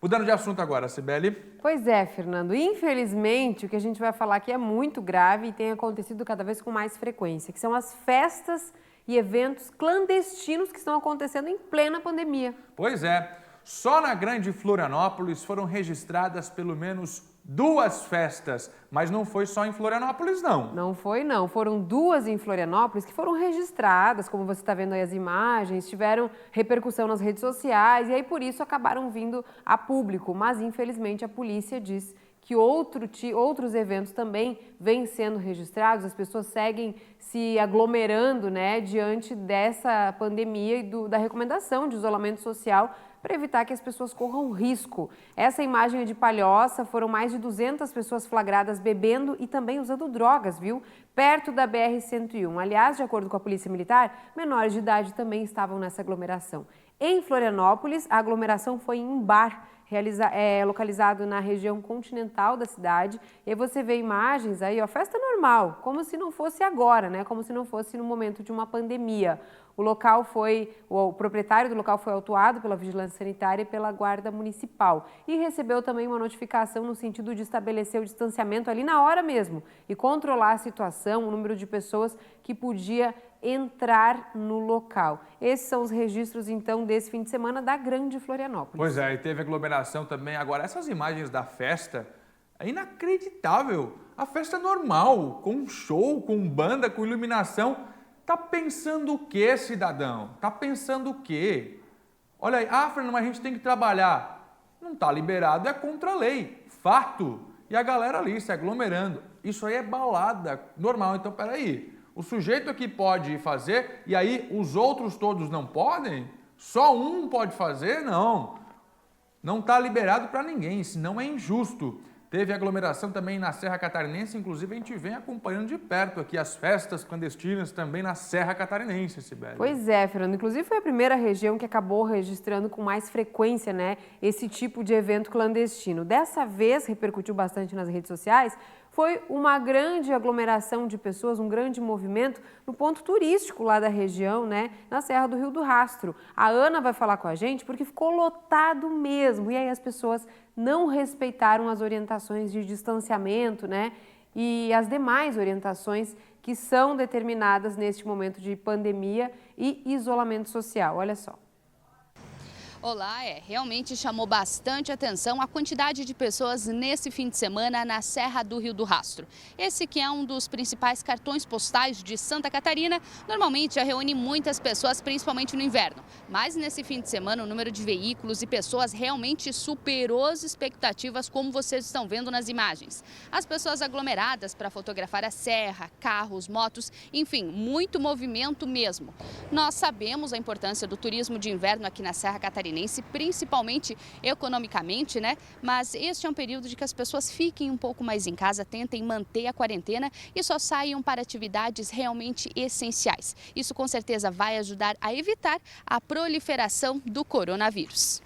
Mudando de assunto agora, Cibele. Pois é, Fernando. Infelizmente, o que a gente vai falar aqui é muito grave e tem acontecido cada vez com mais frequência, que são as festas e eventos clandestinos que estão acontecendo em plena pandemia. Pois é, só na Grande Florianópolis foram registradas pelo menos 2 festas, mas não foi só em Florianópolis, não. Não foi, não. Foram 2 em Florianópolis que foram registradas, como você está vendo aí as imagens, tiveram repercussão nas redes sociais e aí por isso acabaram vindo a público. Mas infelizmente a polícia diz que outros eventos também vêm sendo registrados, as pessoas seguem se aglomerando, né, diante dessa pandemia e da recomendação de isolamento social para evitar que as pessoas corram risco. Essa imagem é de Palhoça, foram mais de 200 pessoas flagradas bebendo e também usando drogas, viu? Perto da BR-101. Aliás, de acordo com a Polícia Militar, menores de idade também estavam nessa aglomeração. Em Florianópolis, a aglomeração foi em um bar localizado na região continental da cidade. E aí você vê imagens aí, ó, festa normal, como se não fosse agora, né? Como se não fosse no momento de uma pandemia. O proprietário do local foi autuado pela Vigilância Sanitária e pela Guarda Municipal e recebeu também uma notificação no sentido de estabelecer o distanciamento ali na hora mesmo e controlar a situação, o número de pessoas que podia entrar no local. Esses são os registros, então, desse fim de semana da Grande Florianópolis. Pois é, e teve aglomeração também. Agora, essas imagens da festa, é inacreditável. A festa normal, com show, com banda, com iluminação. Tá pensando o quê, cidadão? Tá pensando o quê? Olha aí, Fernando, mas a gente tem que trabalhar. Não tá liberado, é contra a lei. Fato. E a galera ali se aglomerando. Isso aí é balada normal. Então, peraí. O sujeito aqui pode fazer e aí os outros todos não podem? Só um pode fazer? Não. Não está liberado para ninguém, senão é injusto. Teve aglomeração também na Serra Catarinense, inclusive a gente vem acompanhando de perto aqui as festas clandestinas também na Serra Catarinense, Sibeli. Pois é, Fernando. Inclusive foi a primeira região que acabou registrando com mais frequência, né, esse tipo de evento clandestino. Dessa vez, repercutiu bastante nas redes sociais, foi uma grande aglomeração de pessoas, um grande movimento no ponto turístico lá da região, né, na Serra do Rio do Rastro. A Ana vai falar com a gente porque ficou lotado mesmo. E aí as pessoas não respeitaram as orientações de distanciamento, né, e as demais orientações que são determinadas neste momento de pandemia e isolamento social. Olha só. Olá, realmente chamou bastante atenção a quantidade de pessoas nesse fim de semana na Serra do Rio do Rastro. Esse que é um dos principais cartões postais de Santa Catarina, normalmente já reúne muitas pessoas, principalmente no inverno. Mas nesse fim de semana o número de veículos e pessoas realmente superou as expectativas, como vocês estão vendo nas imagens. As pessoas aglomeradas para fotografar a serra, carros, motos, enfim, muito movimento mesmo. Nós sabemos a importância do turismo de inverno aqui na Serra Catarinense, principalmente economicamente, né? Mas este é um período de que as pessoas fiquem um pouco mais em casa, tentem manter a quarentena e só saiam para atividades realmente essenciais. Isso com certeza vai ajudar a evitar a proliferação do coronavírus.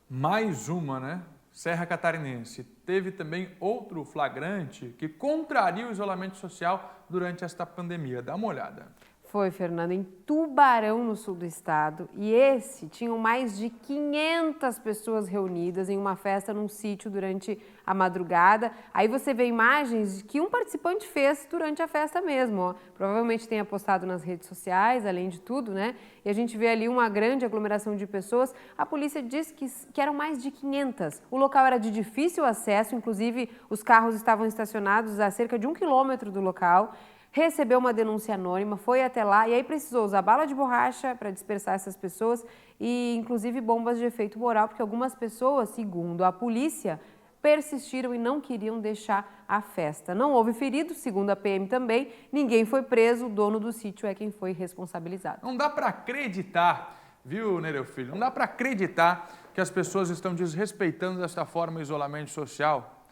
Mais uma, né? Serra Catarinense. Teve também outro flagrante que contraria o isolamento social durante esta pandemia. Dá uma olhada. Foi, Fernando, em Tubarão, no sul do estado. E esse tinham mais de 500 pessoas reunidas em uma festa num sítio durante a madrugada. Aí você vê imagens que um participante fez durante a festa mesmo. Ó. Provavelmente tenha postado nas redes sociais, além de tudo, né? E a gente vê ali uma grande aglomeração de pessoas. A polícia diz que eram mais de 500. O local era de difícil acesso, inclusive os carros estavam estacionados a cerca de 1 quilômetro do local. Recebeu uma denúncia anônima, foi até lá e aí precisou usar bala de borracha para dispersar essas pessoas e inclusive bombas de efeito moral, porque algumas pessoas, segundo a polícia, persistiram e não queriam deixar a festa. Não houve feridos, segundo a PM também, ninguém foi preso, o dono do sítio é quem foi responsabilizado. Não dá para acreditar, viu, Nereu Filho? Não dá para acreditar que as pessoas estão desrespeitando desta forma o isolamento social,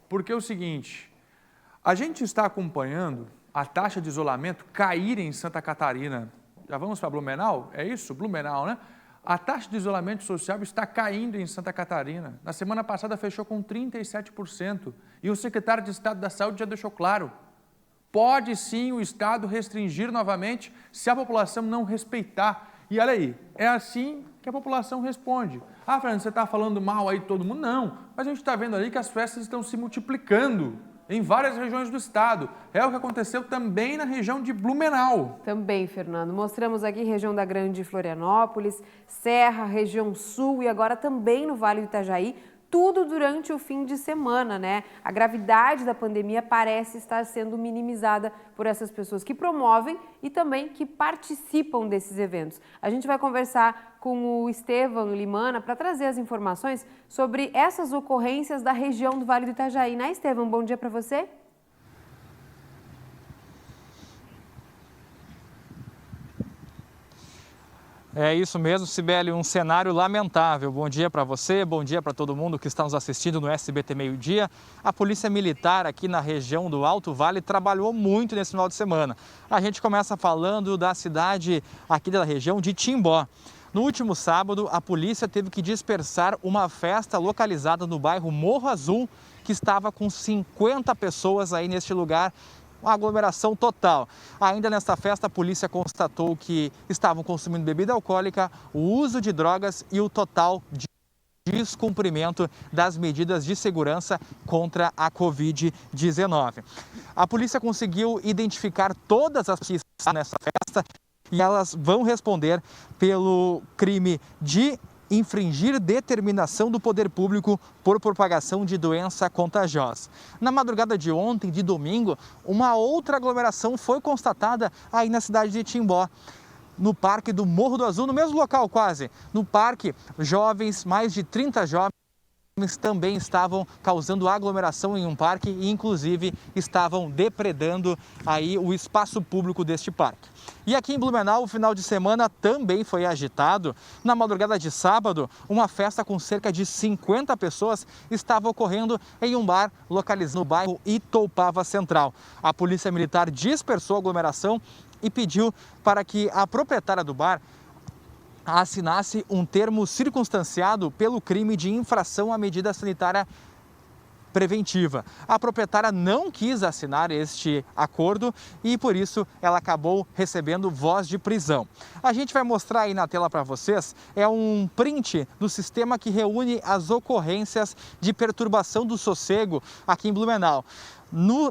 porque é o seguinte, a gente está acompanhando a taxa de isolamento cair em Santa Catarina. Já vamos para Blumenau? É isso? Blumenau, né? A taxa de isolamento social está caindo em Santa Catarina. Na semana passada fechou com 37%. E o secretário de Estado da Saúde já deixou claro. Pode sim o Estado restringir novamente se a população não respeitar. E olha aí, é assim que a população responde. Ah, Fernando, você está falando mal aí de todo mundo? Não, mas a gente está vendo ali que as festas estão se multiplicando em várias regiões do estado. É o que aconteceu também na região de Blumenau. Também, Fernando. Mostramos aqui região da Grande Florianópolis, Serra, região sul e agora também no Vale do Itajaí. Tudo durante o fim de semana, né? A gravidade da pandemia parece estar sendo minimizada por essas pessoas que promovem e também que participam desses eventos. A gente vai conversar com o Estevão Limana para trazer as informações sobre essas ocorrências da região do Vale do Itajaí. Né, Estevão? Bom dia para você. É isso mesmo, Cibele, um cenário lamentável. Bom dia para você, bom dia para todo mundo que está nos assistindo no SBT Meio Dia. A Polícia Militar aqui na região do Alto Vale trabalhou muito nesse final de semana. A gente começa falando da cidade aqui da região de Timbó. No último sábado, a polícia teve que dispersar uma festa localizada no bairro Morro Azul, que estava com 50 pessoas aí neste lugar. Uma aglomeração total. Ainda nesta festa, a polícia constatou que estavam consumindo bebida alcoólica, o uso de drogas e o total de descumprimento das medidas de segurança contra a Covid-19. A polícia conseguiu identificar todas as que estão nessa festa e elas vão responder pelo crime de infringir determinação do poder público por propagação de doença contagiosa. Na madrugada de ontem, de domingo, uma outra aglomeração foi constatada aí na cidade de Timbó, no Parque do Morro do Azul, no mesmo local quase. No parque, mais de 30 jovens também estavam causando aglomeração em um parque e inclusive estavam depredando aí o espaço público deste parque. E aqui em Blumenau, o final de semana também foi agitado. Na madrugada de sábado, uma festa com cerca de 50 pessoas estava ocorrendo em um bar localizado no bairro Itoupava Central. A Polícia Militar dispersou a aglomeração e pediu para que a proprietária do bar assinasse um termo circunstanciado pelo crime de infração à medida sanitária preventiva. A proprietária não quis assinar este acordo e, por isso, ela acabou recebendo voz de prisão. A gente vai mostrar aí na tela para vocês, é um print do sistema que reúne as ocorrências de perturbação do sossego aqui em Blumenau.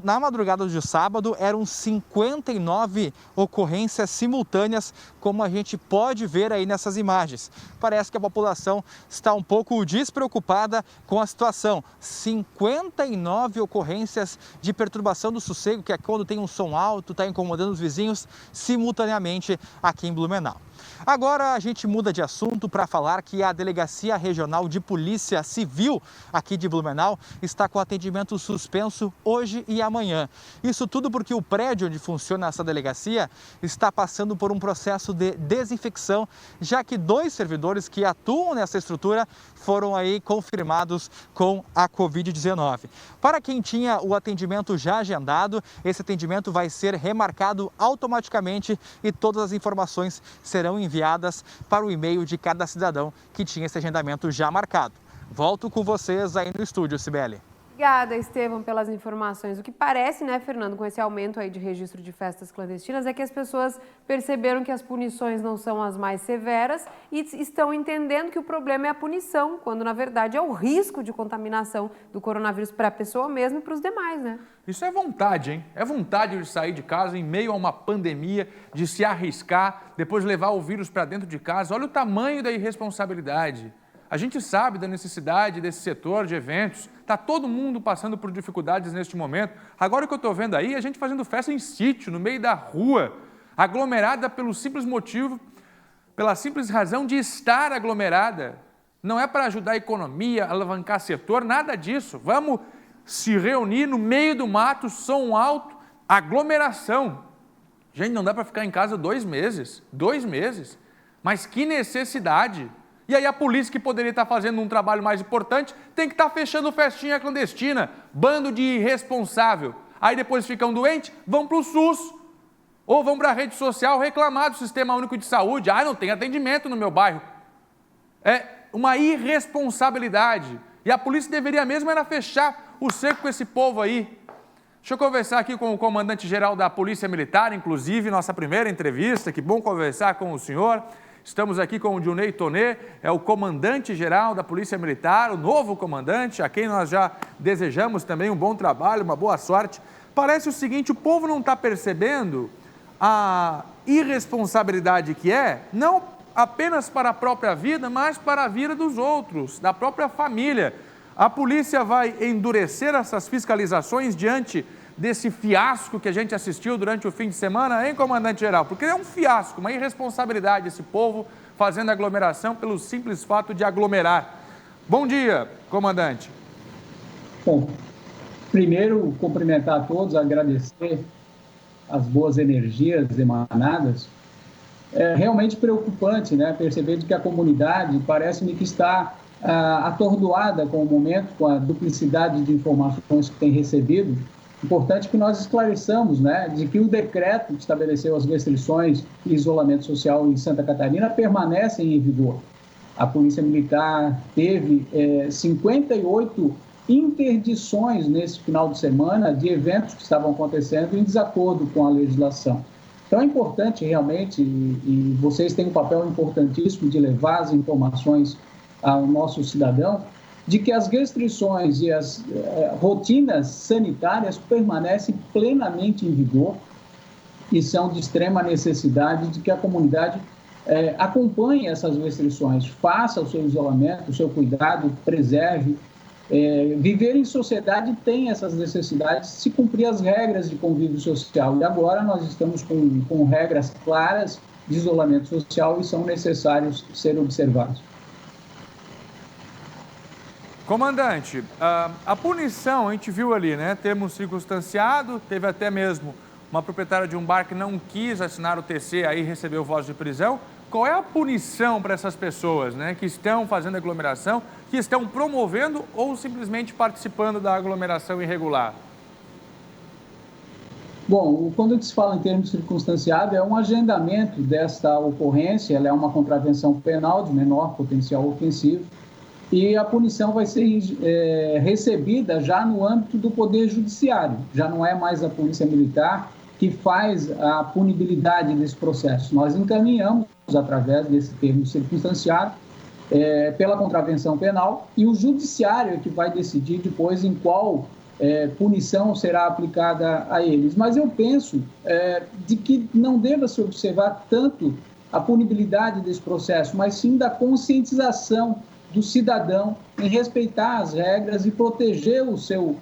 Na madrugada de sábado, eram 59 ocorrências simultâneas, como a gente pode ver aí nessas imagens. Parece que a população está um pouco despreocupada com a situação. 59 ocorrências de perturbação do sossego, que é quando tem um som alto, está incomodando os vizinhos, simultaneamente aqui em Blumenau. Agora a gente muda de assunto para falar que a Delegacia Regional de Polícia Civil aqui de Blumenau está com atendimento suspenso hoje e amanhã. Isso tudo porque o prédio onde funciona essa delegacia está passando por um processo de desinfecção, já que 2 servidores que atuam nessa estrutura foram aí confirmados com a Covid-19. Para quem tinha o atendimento já agendado, esse atendimento vai ser remarcado automaticamente e todas as informações serão enviadas para o e-mail de cada cidadão que tinha esse agendamento já marcado. Volto com vocês aí no estúdio, Cibele. Obrigada, Estevão, pelas informações. O que parece, né, Fernando, com esse aumento aí de registro de festas clandestinas, é que as pessoas perceberam que as punições não são as mais severas e estão entendendo que o problema é a punição, quando na verdade é o risco de contaminação do coronavírus para a pessoa mesmo e para os demais, né? Isso é vontade, hein? É vontade de sair de casa em meio a uma pandemia, de se arriscar, depois levar o vírus para dentro de casa. Olha o tamanho da irresponsabilidade. A gente sabe da necessidade desse setor de eventos, está todo mundo passando por dificuldades neste momento. Agora o que eu estou vendo aí, a gente fazendo festa em sítio, no meio da rua, aglomerada pelo simples motivo, pela simples razão de estar aglomerada. Não é para ajudar a economia, alavancar setor, nada disso. Vamos se reunir no meio do mato, som alto, aglomeração. Gente, não dá para ficar em casa 2 meses, 2 meses. Mas que necessidade! E aí a polícia, que poderia estar fazendo um trabalho mais importante, tem que estar fechando festinha clandestina, bando de irresponsável. Aí depois ficam doentes, vão para o SUS, ou vão para a rede social reclamar do Sistema Único de Saúde. Ah, não tem atendimento no meu bairro. É uma irresponsabilidade. E a polícia deveria mesmo era fechar o cerco com esse povo aí. Deixa eu conversar aqui com o comandante-geral da Polícia Militar, inclusive, nossa primeira entrevista. Que bom conversar com o senhor. Estamos aqui com o Dionei Tonê, é o comandante-geral da Polícia Militar, o novo comandante, a quem nós já desejamos também um bom trabalho, uma boa sorte. Parece o seguinte, o povo não está percebendo a irresponsabilidade que é, não apenas para a própria vida, mas para a vida dos outros, da própria família. A polícia vai endurecer essas fiscalizações diante desse fiasco que a gente assistiu durante o fim de semana, hein, comandante-geral? Porque é um fiasco, uma irresponsabilidade esse povo fazendo aglomeração pelo simples fato de aglomerar. Bom dia, comandante. Bom, primeiro cumprimentar a todos, agradecer as boas energias emanadas. É realmente preocupante, né, perceber que a comunidade parece-me que está atordoada com o momento, com a duplicidade de informações que tem recebido. Importante que nós esclareçamos, né, de que o decreto que estabeleceu as restrições e isolamento social em Santa Catarina permanecem em vigor. A Polícia Militar teve 58 interdições nesse final de semana de eventos que estavam acontecendo em desacordo com a legislação. Então é importante realmente, e vocês têm um papel importantíssimo de levar as informações ao nosso cidadão, de que as restrições e as rotinas sanitárias permanecem plenamente em vigor e são de extrema necessidade de que a comunidade acompanhe essas restrições, faça o seu isolamento, o seu cuidado, preserve. Viver em sociedade tem essas necessidades de se cumprir as regras de convívio social. E agora nós estamos com regras claras de isolamento social e são necessários ser observados. Comandante, a punição, a gente viu ali, né? Termos circunstanciado, teve até mesmo uma proprietária de um bar que não quis assinar o TC, aí recebeu voz de prisão. Qual é a punição para essas pessoas, né? Que estão fazendo aglomeração, que estão promovendo ou simplesmente participando da aglomeração irregular? Bom, quando se fala em termos circunstanciado, é um agendamento desta ocorrência, ela é uma contravenção penal de menor potencial ofensivo, e a punição vai ser recebida já no âmbito do Poder Judiciário. Já não é mais a Polícia Militar que faz a punibilidade desse processo. Nós encaminhamos, através desse termo circunstanciado, pela contravenção penal, e o Judiciário é que vai decidir depois em qual punição será aplicada a eles. Mas eu penso de que não deva se observar tanto a punibilidade desse processo, mas sim da conscientização do cidadão em respeitar as regras e proteger o seu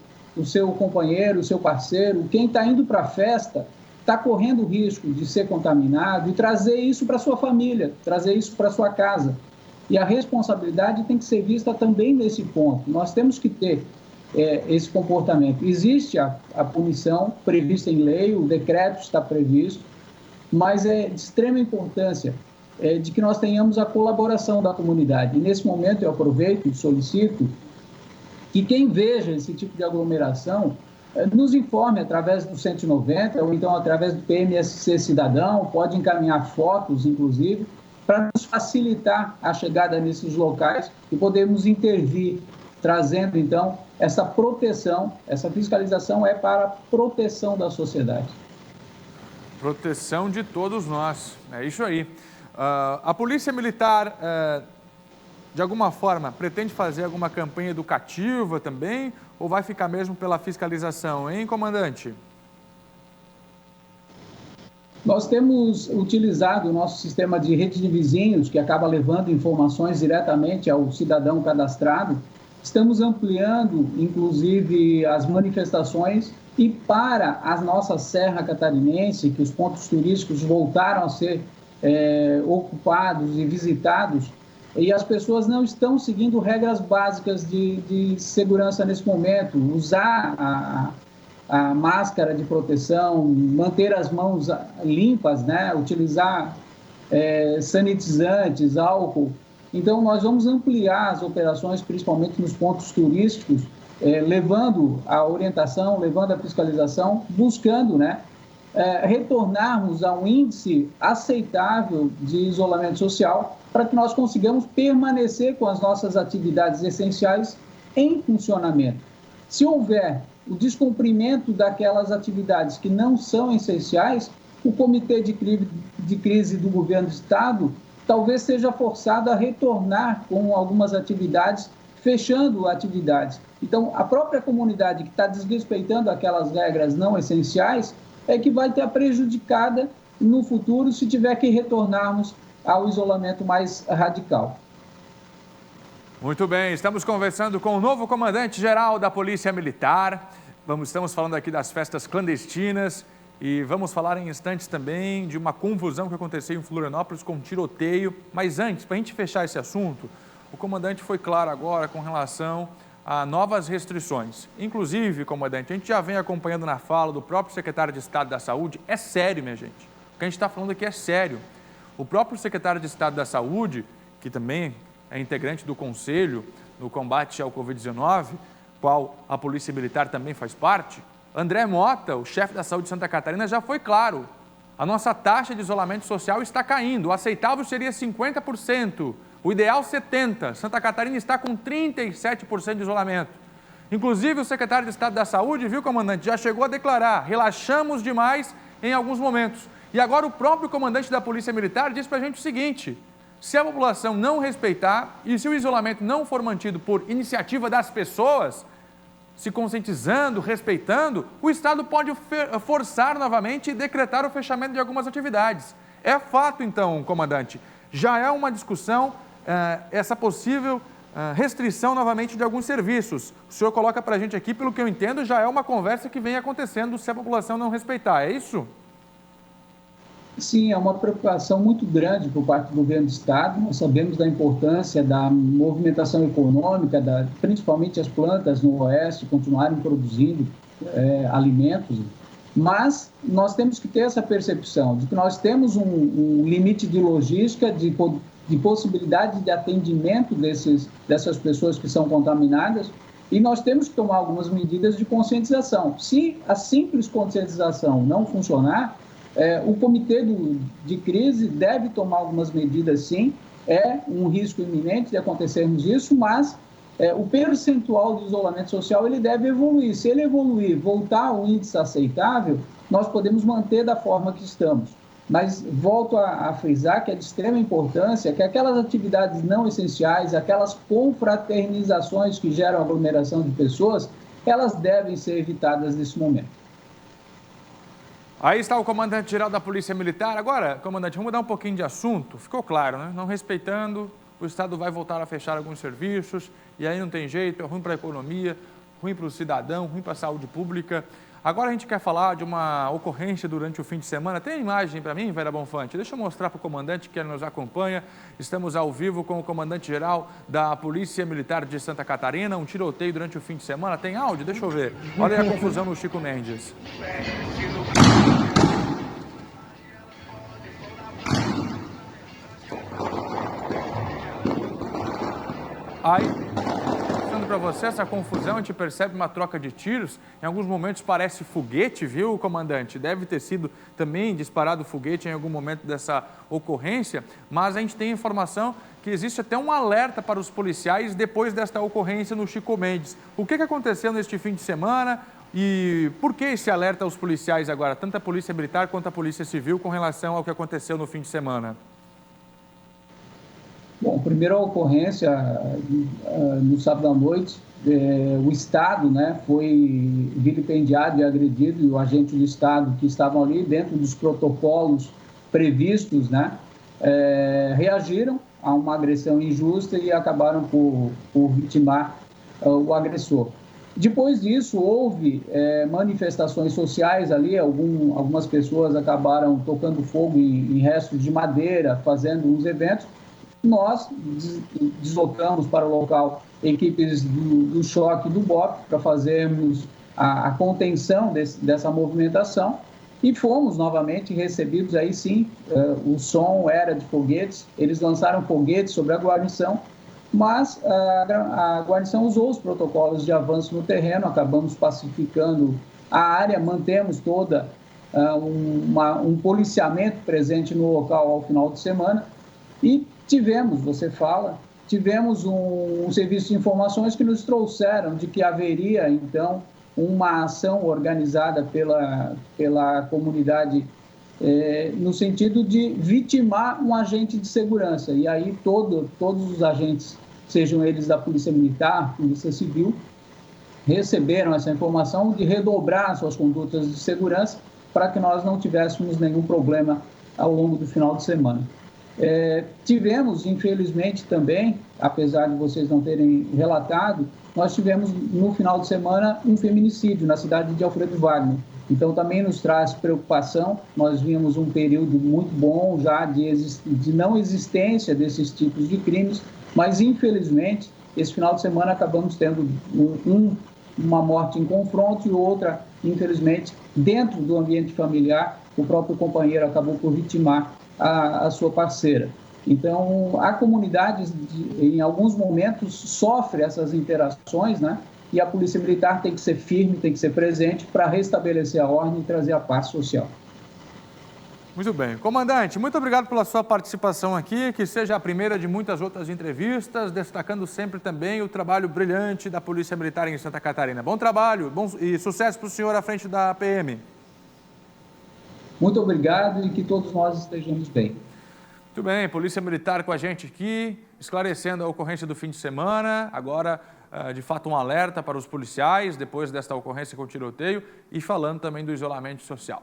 companheiro, o seu parceiro. Quem está indo para a festa está correndo o risco de ser contaminado e trazer isso para sua família, trazer isso para sua casa. E a responsabilidade tem que ser vista também nesse ponto. Nós temos que ter esse comportamento. Existe a punição prevista em lei, o decreto está previsto, mas é de extrema importância de que nós tenhamos a colaboração da comunidade. E nesse momento eu aproveito e solicito que quem veja esse tipo de aglomeração nos informe através do 190 ou então através do PMSC Cidadão, pode encaminhar fotos, inclusive, para nos facilitar a chegada nesses locais e podermos intervir, trazendo, então, essa proteção, essa fiscalização é para a proteção da sociedade. Proteção de todos nós, é isso aí. A Polícia Militar, de alguma forma, pretende fazer alguma campanha educativa também ou vai ficar mesmo pela fiscalização, hein, comandante? Nós temos utilizado o nosso sistema de rede de vizinhos, que acaba levando informações diretamente ao cidadão cadastrado. Estamos ampliando, inclusive, as manifestações e para a nossa Serra Catarinense, que os pontos turísticos voltaram a ser ocupados e visitados, e as pessoas não estão seguindo regras básicas de segurança nesse momento, usar a máscara de proteção, manter as mãos limpas, né? Utilizar sanitizantes, álcool. Então, nós vamos ampliar as operações, principalmente nos pontos turísticos, levando a orientação, levando a fiscalização, buscando, né, retornarmos a um índice aceitável de isolamento social para que nós consigamos permanecer com as nossas atividades essenciais em funcionamento. Se houver o descumprimento daquelas atividades que não são essenciais, o Comitê de Crise do Governo do Estado talvez seja forçado a retornar com algumas atividades, fechando atividades. Então, a própria comunidade que está desrespeitando aquelas regras não essenciais é que vai ter a prejudicada no futuro se tiver que retornarmos ao isolamento mais radical. Muito bem, estamos conversando com o novo comandante-geral da Polícia Militar. Estamos falando aqui das festas clandestinas e vamos falar em instantes também de uma confusão que aconteceu em Florianópolis com um tiroteio. Mas antes, para a gente fechar esse assunto, o comandante foi claro agora com relação a novas restrições. Inclusive, comandante, a gente já vem acompanhando na fala do próprio secretário de Estado da Saúde. É sério, minha gente. O que a gente está falando aqui é sério. O próprio secretário de Estado da Saúde, que também é integrante do Conselho no combate ao Covid-19, qual a Polícia Militar também faz parte, André Mota, o chefe da saúde de Santa Catarina, já foi claro. A nossa taxa de isolamento social está caindo. O aceitável seria 50%, o ideal 70%. Santa Catarina está com 37% de isolamento. Inclusive, o secretário de Estado da Saúde, viu, comandante, já chegou a declarar: relaxamos demais em alguns momentos. E agora o próprio comandante da Polícia Militar diz para a gente o seguinte: se a população não respeitar e se o isolamento não for mantido por iniciativa das pessoas, se conscientizando, respeitando, o Estado pode forçar novamente e decretar o fechamento de algumas atividades. É fato, então, comandante, já é uma discussão essa possível restrição novamente de alguns serviços. O senhor coloca para a gente aqui, pelo que eu entendo, já é uma conversa que vem acontecendo se a população não respeitar, é isso? Sim, é uma preocupação muito grande por parte do governo do Estado. Nós sabemos da importância da movimentação econômica, principalmente as plantas no Oeste continuarem produzindo alimentos, mas nós temos que ter essa percepção de que nós temos um limite de logística, de possibilidade de atendimento dessas pessoas que são contaminadas, e nós temos que tomar algumas medidas de conscientização. Se a simples conscientização não funcionar, o comitê de crise deve tomar algumas medidas, sim. É um risco iminente de acontecermos isso, mas o percentual de isolamento social ele deve evoluir. Se ele evoluir, voltar ao índice aceitável, nós podemos manter da forma que estamos. Mas volto a frisar que é de extrema importância que aquelas atividades não essenciais, aquelas confraternizações que geram aglomeração de pessoas, elas devem ser evitadas nesse momento. Aí está o comandante-geral da Polícia Militar. Agora, comandante, vamos mudar um pouquinho de assunto. Ficou claro, né? Não respeitando, o Estado vai voltar a fechar alguns serviços e aí não tem jeito, é ruim para a economia, ruim para o cidadão, ruim para a saúde pública. Agora a gente quer falar de uma ocorrência durante o fim de semana. Tem imagem para mim, Vera Bonfante? Deixa eu mostrar para o comandante que nos acompanha. Estamos ao vivo com o comandante-geral da Polícia Militar de Santa Catarina. Um tiroteio durante o fim de semana. Tem áudio? Deixa eu ver. Olha aí a confusão no Chico Mendes. Aí, mostrando para você essa confusão, a gente percebe uma troca de tiros. Em alguns momentos parece foguete, viu, comandante? Deve ter sido também disparado foguete em algum momento dessa ocorrência, mas a gente tem informação que existe até um alerta para os policiais depois desta ocorrência no Chico Mendes. O que aconteceu neste fim de semana e por que esse alerta aos policiais agora, tanto a Polícia Militar quanto a Polícia Civil, com relação ao que aconteceu no fim de semana? Bom, primeiro a ocorrência, no sábado à noite, o Estado, né, foi vilipendiado e agredido, e o agente do Estado que estavam ali dentro dos protocolos previstos, né, reagiram a uma agressão injusta e acabaram por vitimar o agressor. Depois disso, houve manifestações sociais ali, algumas pessoas acabaram tocando fogo em restos de madeira, fazendo uns eventos. Nós deslocamos para o local equipes do choque do BOP para fazermos a contenção dessa movimentação e fomos novamente recebidos, aí sim, o som era de foguetes, eles lançaram foguetes sobre a guarnição, mas a guarnição usou os protocolos de avanço no terreno, acabamos pacificando a área, mantemos toda um policiamento presente no local ao final de semana e tivemos um serviço de informações que nos trouxeram de que haveria, então, uma ação organizada pela comunidade no sentido de vitimar um agente de segurança. E aí todos os agentes, sejam eles da Polícia Militar, Polícia Civil, receberam essa informação de redobrar suas condutas de segurança para que nós não tivéssemos nenhum problema ao longo do final de semana. Tivemos, infelizmente, também, apesar de vocês não terem relatado, nós tivemos no final de semana um feminicídio na cidade de Alfredo Wagner. Então, também nos traz preocupação. Nós vimos um período muito bom já de não existência desses tipos de crimes, mas, infelizmente, esse final de semana acabamos tendo uma morte em confronto e outra, infelizmente, dentro do ambiente familiar, o próprio companheiro acabou por vitimar a sua parceira. Então, a comunidade, em alguns momentos, sofre essas interações, né? E a Polícia Militar tem que ser firme, tem que ser presente para restabelecer a ordem e trazer a paz social. Muito bem. Comandante, muito obrigado pela sua participação aqui, que seja a primeira de muitas outras entrevistas, destacando sempre também o trabalho brilhante da Polícia Militar em Santa Catarina. Bom trabalho e sucesso para o senhor à frente da PM. Muito obrigado e que todos nós estejamos bem. Muito bem, Polícia Militar com a gente aqui, esclarecendo a ocorrência do fim de semana, agora, de fato, um alerta para os policiais, depois desta ocorrência com o tiroteio, e falando também do isolamento social.